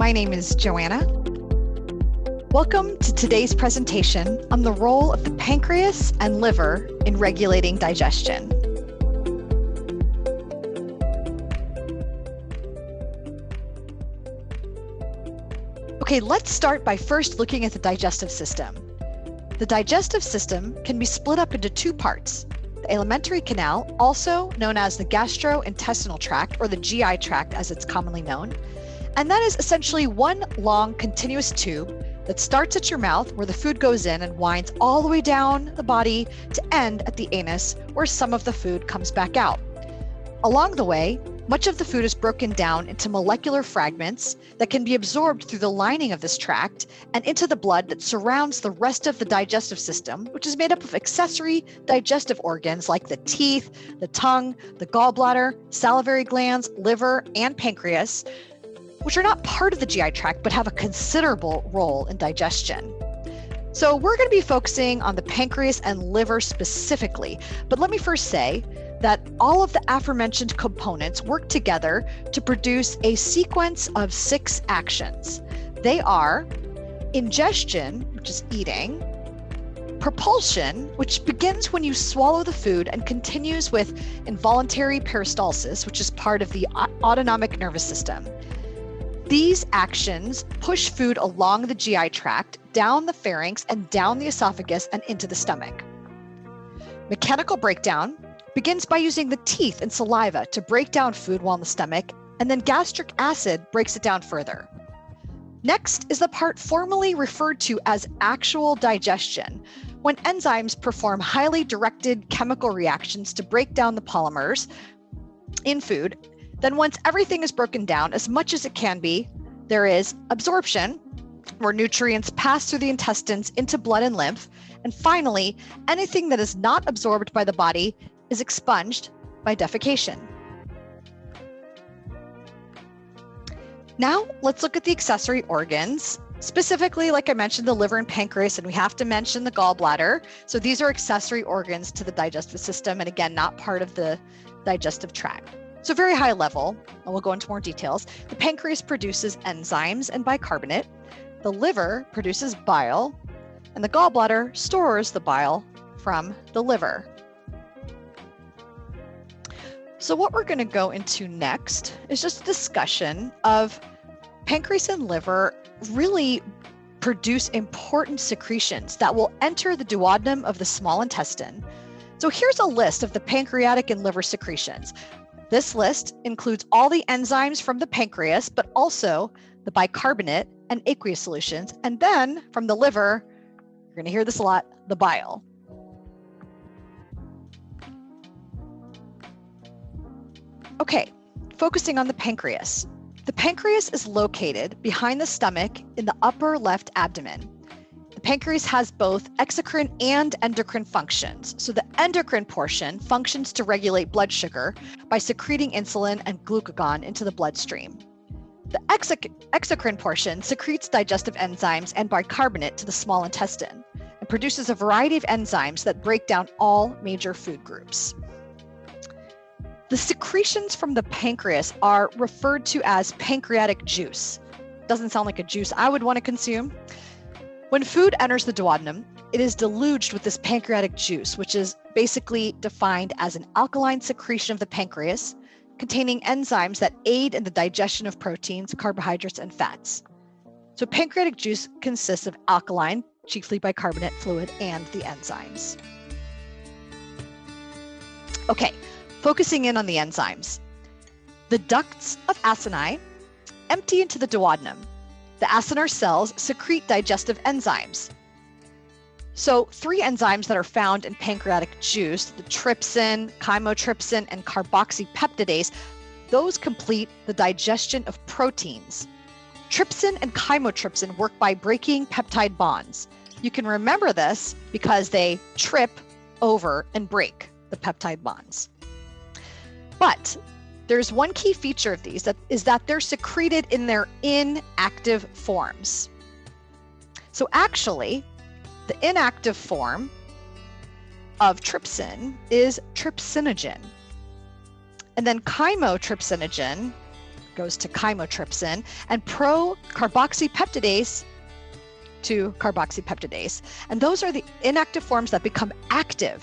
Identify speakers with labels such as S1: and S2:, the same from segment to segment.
S1: My name is Joanna. Welcome to today's presentation on the role of the pancreas and liver in regulating digestion. Okay, let's start by first looking at the digestive system. The digestive system can be split up into two parts: the alimentary canal, also known as the gastrointestinal tract, or the GI tract as it's commonly known. And that is essentially one long continuous tube that starts at your mouth where the food goes in and winds all the way down the body to end at the anus where some of the food comes back out. Along the way, much of the food is broken down into molecular fragments that can be absorbed through the lining of this tract and into the blood that surrounds the rest of the digestive system, which is made up of accessory digestive organs like the teeth, the tongue, the gallbladder, salivary glands, liver, and pancreas, which are not part of the GI tract but have a considerable role in digestion. So we're going to be focusing on the pancreas and liver specifically, but let me first say that all of the aforementioned components work together to produce a sequence of 6 actions. They are ingestion, which is eating, propulsion, which begins when you swallow the food and continues with involuntary peristalsis, which is part of the autonomic nervous system. These actions push food along the GI tract, down the pharynx, and down the esophagus and into the stomach. Mechanical breakdown begins by using the teeth and saliva to break down food while in the stomach, and then gastric acid breaks it down further. Next is the part formerly referred to as actual digestion, when enzymes perform highly directed chemical reactions to break down the polymers in food. Then once everything is broken down as much as it can be, there is absorption, where nutrients pass through the intestines into blood and lymph. And finally, anything that is not absorbed by the body is expunged by defecation. Now let's look at the accessory organs, specifically, like I mentioned, the liver and pancreas, and we have to mention the gallbladder. So these are accessory organs to the digestive system, and again, not part of the digestive tract. So very high level, and we'll go into more details. The pancreas produces enzymes and bicarbonate. The liver produces bile, and the gallbladder stores the bile from the liver. So what we're going to go into next is just a discussion of pancreas and liver really produce important secretions that will enter the duodenum of the small intestine. So here's a list of the pancreatic and liver secretions. This list includes all the enzymes from the pancreas, but also the bicarbonate and aqueous solutions. And then from the liver, you're going to hear this a lot, the bile. Okay, focusing on the pancreas. The pancreas is located behind the stomach in the upper left abdomen. The pancreas has both exocrine and endocrine functions. So the endocrine portion functions to regulate blood sugar by secreting insulin and glucagon into the bloodstream. The exocrine portion secretes digestive enzymes and bicarbonate to the small intestine and produces a variety of enzymes that break down all major food groups. The secretions from the pancreas are referred to as pancreatic juice. Doesn't sound like a juice I would want to consume. When food enters the duodenum, it is deluged with this pancreatic juice, which is basically defined as an alkaline secretion of the pancreas containing enzymes that aid in the digestion of proteins, carbohydrates, and fats. So pancreatic juice consists of alkaline, chiefly bicarbonate fluid, and the enzymes. Okay, focusing in on the enzymes. The ducts of acini empty into the duodenum. The acinar cells secrete digestive enzymes. So 3 enzymes that are found in pancreatic juice, the trypsin, chymotrypsin, and carboxypeptidase, those complete the digestion of proteins. Trypsin and chymotrypsin work by breaking peptide bonds. You can remember this because they trip over and break the peptide bonds. But there's one key feature of these that they're secreted in their inactive forms. So actually, the inactive form of trypsin is trypsinogen. And then chymotrypsinogen goes to chymotrypsin, and pro-carboxypeptidase to carboxypeptidase. And those are the inactive forms that become active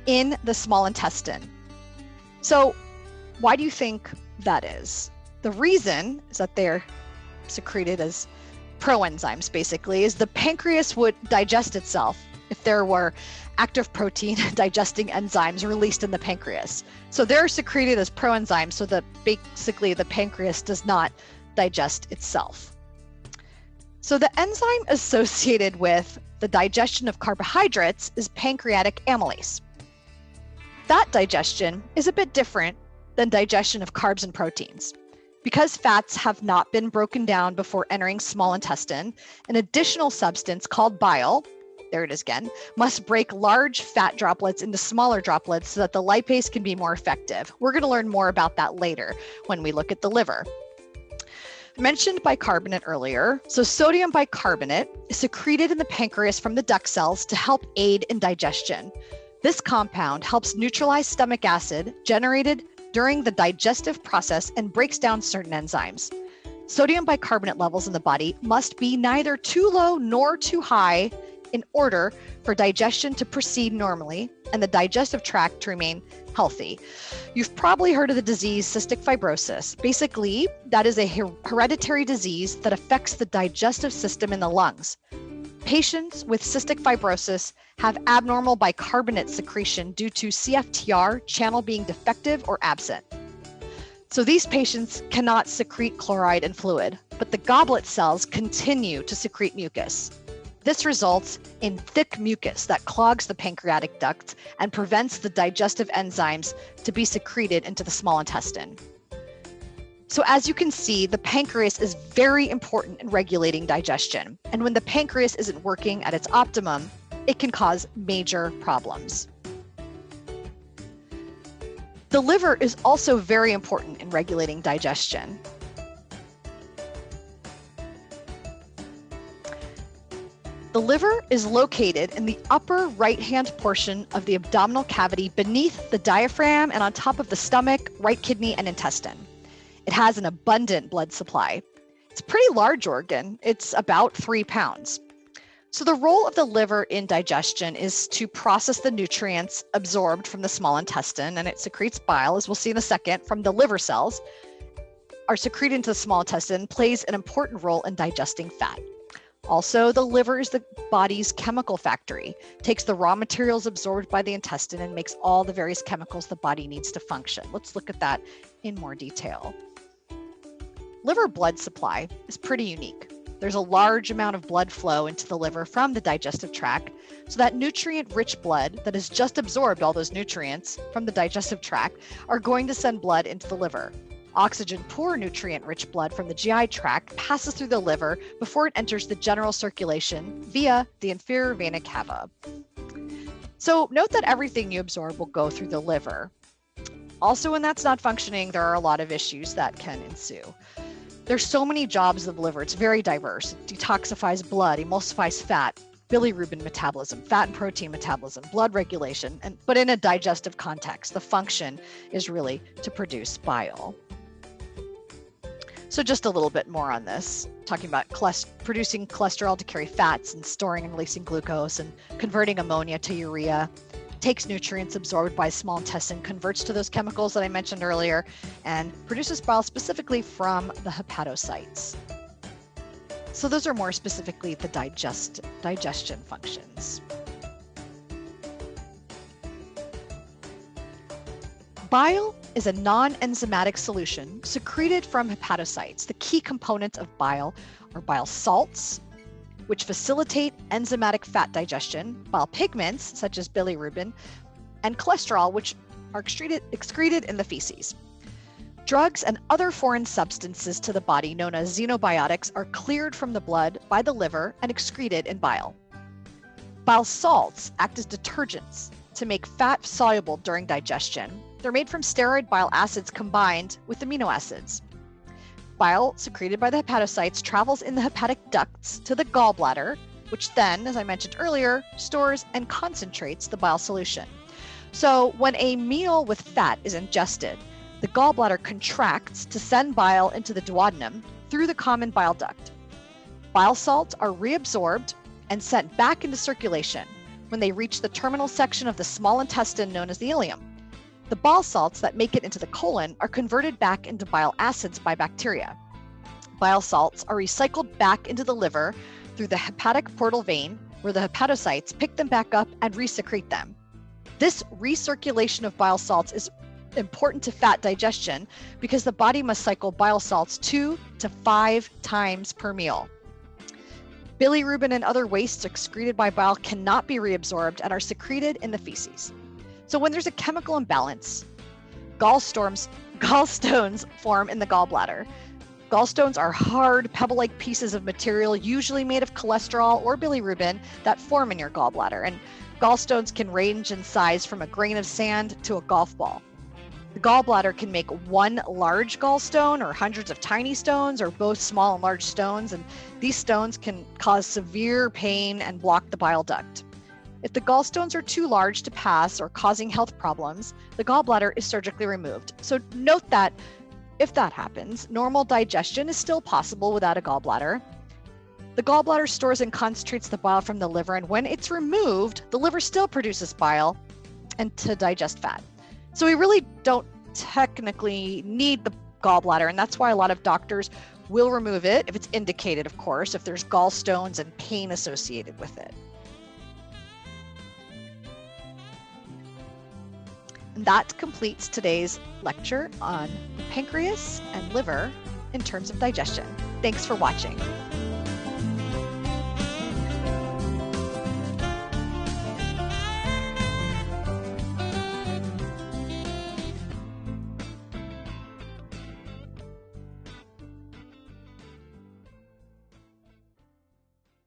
S1: in the small intestine. So why do you think that is? The reason is that they're secreted as proenzymes, basically, is the pancreas would digest itself if there were active protein digesting enzymes released in the pancreas. So they're secreted as proenzymes so that basically the pancreas does not digest itself. So the enzyme associated with the digestion of carbohydrates is pancreatic amylase. Fat digestion is a bit different than digestion of carbs and proteins. Because fats have not been broken down before entering small intestine, an additional substance called bile, there it is again, must break large fat droplets into smaller droplets so that the lipase can be more effective. We're going to learn more about that later when we look at the liver. I mentioned bicarbonate earlier. So sodium bicarbonate is secreted in the pancreas from the duct cells to help aid in digestion. This compound helps neutralize stomach acid generated during the digestive process and breaks down certain enzymes. Sodium bicarbonate levels in the body must be neither too low nor too high in order for digestion to proceed normally and the digestive tract to remain healthy. You've probably heard of the disease cystic fibrosis. Basically, that is a hereditary disease that affects the digestive system in the lungs. Patients with cystic fibrosis have abnormal bicarbonate secretion due to CFTR channel being defective or absent. So these patients cannot secrete chloride and fluid, but the goblet cells continue to secrete mucus. This results in thick mucus that clogs the pancreatic ducts and prevents the digestive enzymes to be secreted into the small intestine. So as you can see, the pancreas is very important in regulating digestion. And when the pancreas isn't working at its optimum, it can cause major problems. The liver is also very important in regulating digestion. The liver is located in the upper right-hand portion of the abdominal cavity beneath the diaphragm and on top of the stomach, right kidney, and intestine. It has an abundant blood supply. It's a pretty large organ. It's about 3 pounds. So the role of the liver in digestion is to process the nutrients absorbed from the small intestine, and it secretes bile, as we'll see in a second, from the liver cells, are secreted into the small intestine, plays an important role in digesting fat. Also, the liver is the body's chemical factory, takes the raw materials absorbed by the intestine and makes all the various chemicals the body needs to function. Let's look at that in more detail. Liver blood supply is pretty unique. There's a large amount of blood flow into the liver from the digestive tract, so that nutrient-rich blood that has just absorbed all those nutrients from the digestive tract are going to send blood into the liver. Oxygen-poor nutrient-rich blood from the GI tract passes through the liver before it enters the general circulation via the inferior vena cava. So note that everything you absorb will go through the liver. Also, when that's not functioning, there are a lot of issues that can ensue. There's so many jobs of the liver. It's very diverse. It detoxifies blood, emulsifies fat, bilirubin metabolism, fat and protein metabolism, blood regulation, but in a digestive context. The function is really to produce bile. So just a little bit more on this, talking about producing cholesterol to carry fats and storing and releasing glucose and converting ammonia to urea. Takes nutrients absorbed by small intestine, converts to those chemicals that I mentioned earlier, and produces bile specifically from the hepatocytes. So those are more specifically the digestion functions. Bile is a non-enzymatic solution secreted from hepatocytes. The key components of bile are bile salts, which facilitate enzymatic fat digestion, bile pigments, such as bilirubin, and cholesterol, which are excreted in the feces. Drugs and other foreign substances to the body, known as xenobiotics, are cleared from the blood by the liver and excreted in bile. Bile salts act as detergents to make fat soluble during digestion. They're made from steroid bile acids combined with amino acids. Bile secreted by the hepatocytes travels in the hepatic ducts to the gallbladder, which then, as I mentioned earlier, stores and concentrates the bile solution. So when a meal with fat is ingested, The gallbladder contracts to send bile into the duodenum through the common bile duct. Bile salts are reabsorbed and sent back into circulation when they reach the terminal section of the small intestine known as the ileum. The bile salts that make it into the colon are converted back into bile acids by bacteria. Bile salts are recycled back into the liver through the hepatic portal vein, where the hepatocytes pick them back up and resecrete them. This recirculation of bile salts is important to fat digestion because the body must cycle bile salts 2 to 5 times per meal. Bilirubin and other wastes excreted by bile cannot be reabsorbed and are secreted in the feces. So when there's a chemical imbalance, gallstones form in the gallbladder. Gallstones are hard, pebble-like pieces of material, usually made of cholesterol or bilirubin, that form in your gallbladder. And gallstones can range in size from a grain of sand to a golf ball. The gallbladder can make one large gallstone or hundreds of tiny stones or both small and large stones, and these stones can cause severe pain and block the bile duct. If the gallstones are too large to pass or causing health problems, the gallbladder is surgically removed. So note that if that happens, normal digestion is still possible without a gallbladder. The gallbladder stores and concentrates the bile from the liver, and when it's removed, the liver still produces bile and to digest fat. So we really don't technically need the gallbladder, and that's why a lot of doctors will remove it if it's indicated, of course, if there's gallstones and pain associated with it. And that completes today's lecture on pancreas and liver in terms of digestion. Thanks for watching.